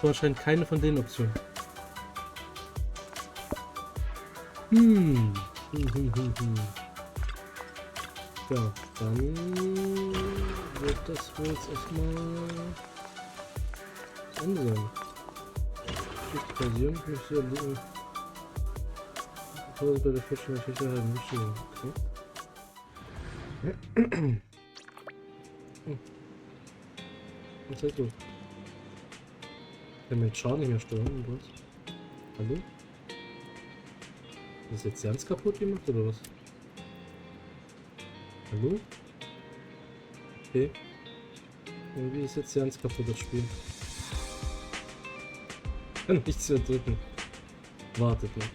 war anscheinend keine von den Optionen. Ja, dann wird das wohl jetzt erstmal das Ende sein. Geschichte passieren, ich möchte erleben. Pause bei der Forschung natürlich erhalten, nicht stehen. Okay. Was ist halt los? Ich kann mir den Char nicht mehr steuern, und was? Hallo? Ist das jetzt ganz kaputt gemacht, oder was? Hallo? Okay. Irgendwie ist jetzt ganz kaputt das Spiel. Kann nichts mehr drücken. Wartet mal.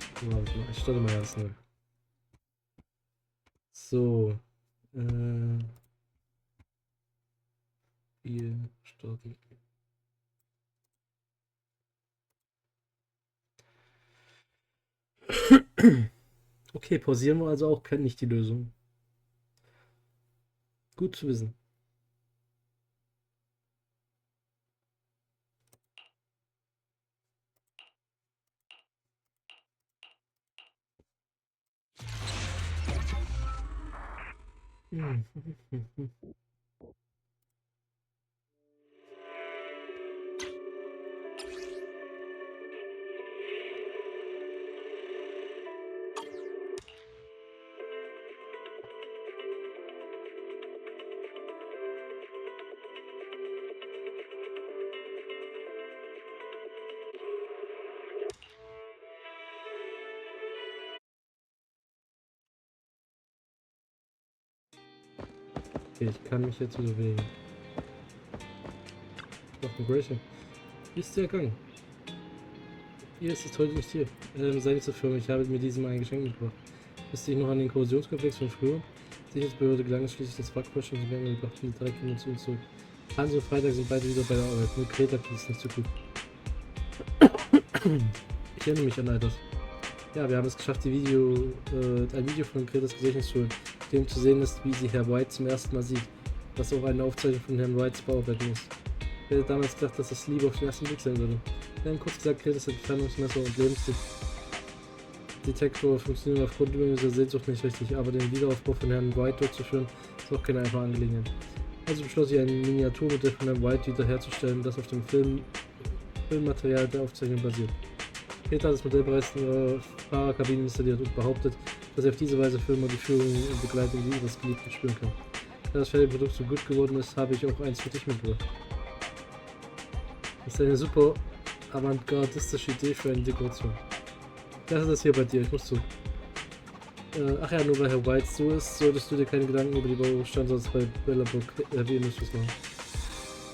Ich starte mal ganz neu. So. Hier starten. Okay, pausieren wir also auch nicht die Lösung. Gut zu wissen. Okay, ich kann mich jetzt bewegen. Noch ein Gracie. Wie ist der Gang? Ihr ist es heute nicht hier. Sei nicht so firm, ich habe mir diesem ein Geschenk mitgebracht. Wisst ihr noch an den Korrosionskomplex von früher? Sicherheitsbehörde gelang es schließlich, das Wrackfleisch und die Wärme und brachten die Dreckkinder zu uns zurück. Hans und Freitag sind beide wieder bei der Arbeit, nur Greta geht es nicht so gut. Ich erinnere mich an all das. Ja, wir haben es geschafft, ein Video von Gretas Gedächtnis zu holen, dem zu sehen ist, wie sie Herr White zum ersten Mal sieht, was auch eine Aufzeichnung von Herrn Whites bearbeiten muss. Ich hätte damals gedacht, dass das Liebe auf den ersten Blick sein würde. Wir haben kurz gesagt, Gretas Entfernungsmesser und Lebensdetektor funktionieren aufgrund dieser Sehnsucht nicht richtig, aber den Wiederaufbau von Herrn White durchzuführen, ist auch keine einfache Angelegenheit. Also beschloss ich, ein Miniaturmodell von Herrn White wiederherzustellen, das auf dem Filmmaterial der Aufzeichnung basiert. Greta hat das Modell bereits in ihrer Fahrerkabine installiert und behauptet, dass er auf diese Weise für immer die Führung und Begleitung ihres Geliebten spüren kann. Da das fertige Produkt so gut geworden ist, habe ich auch eins für dich mitgebracht. Das ist eine super avantgardistische Idee für eine Dekoration. Ich lasse das hier bei dir, ich muss zu. Ach ja, nur weil Herr White so ist, solltest du dir keine Gedanken über die Baustandorts bei Bellabrook Heavy Industries machen.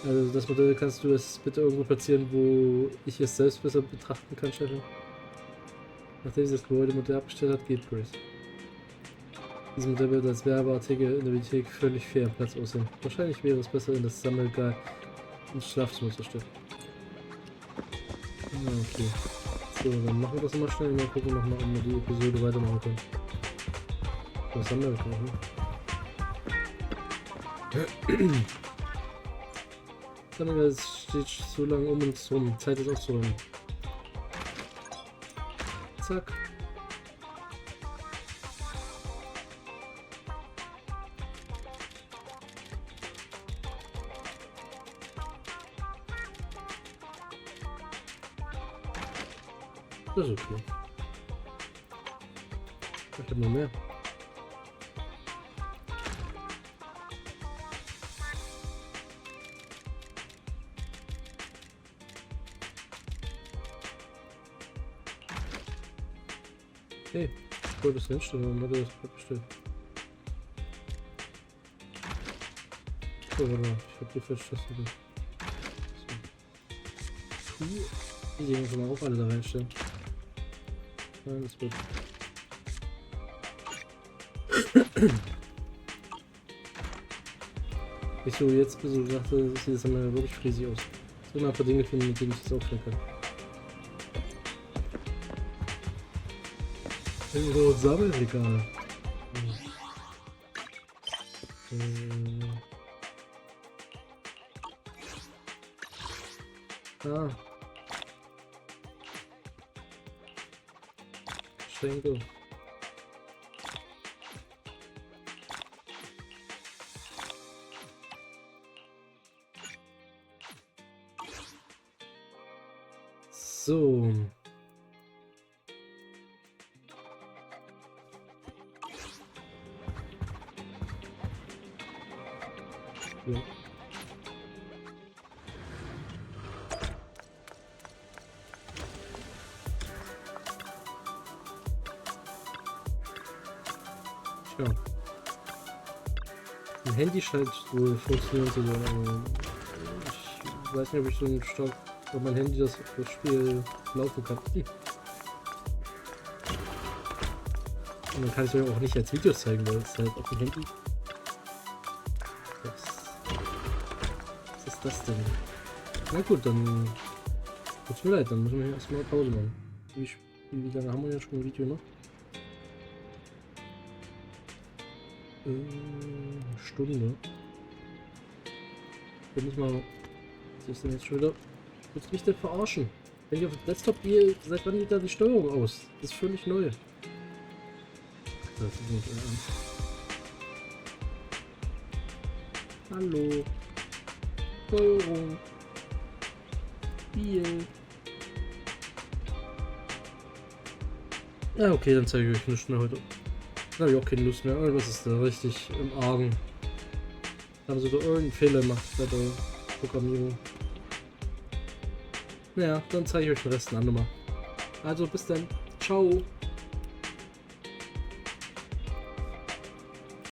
Also das Modell kannst du es bitte irgendwo platzieren, wo ich es selbst besser betrachten kann, Chefin. Nachdem sie das Gebäudemodell abgestellt hat, geht Grace. Dieses Modell wird als Werbeartikel in der Bibliothek völlig fair am Platz aussehen. Wahrscheinlich wäre es besser, in das Sammelregal ins Schlafzimmer zu stellen. Okay. So, dann machen wir das mal schnell und dann gucken wir nochmal, ob wir die Episode weitermachen können. Was haben wir noch? Es steht so lange um uns rum. Zeit ist aufzuräumen. Zack. Das ist okay. Ich habe noch mehr. Hey, ich wollte das hinstellen, warum hat er das bestellt? Oh, warte, ich hab die falsche Taste. So. Die Dinge können wir auch alle da reinstellen. Nein, das wird. Ich so jetzt bis ich dachte, das sieht jetzt einmal wirklich riesig aus. Ich will mal ein paar Dinge finden, mit denen ich das aufstellen kann. So Sammelregal. Same go. So. Ja. Tja. Ein Handy scheint wohl funktionieren zu sein, aber ich weiß nicht, ob ich so ein stark auf mein Handy das Spiel laufen kann. Und dann kann ich es euch auch nicht als Video zeigen, weil es halt auf dem Handy. Was ist das denn? Na gut, dann tut's mir leid, dann müssen wir hier erstmal Pause machen. Wie lange haben wir jetzt schon ein Video noch? Eine Stunde. Bin ich mal. Was ist denn jetzt schon wieder? Willst du mich denn verarschen? Wenn ich auf dem Desktop gehe, seit wann geht da die Steuerung aus? Das ist völlig neu. Das ist nicht ernst. Hallo. Steuerung. Spiel. Ja, okay, dann zeige ich euch nicht mehr heute. Da habe ich auch keine Lust mehr. Irgendwas ist da richtig im Argen. Da haben sie da irgendeinen Fehler gemacht bei der Programmierung. Naja, dann zeige ich euch den Rest an nochmal. Also bis dann. Ciao.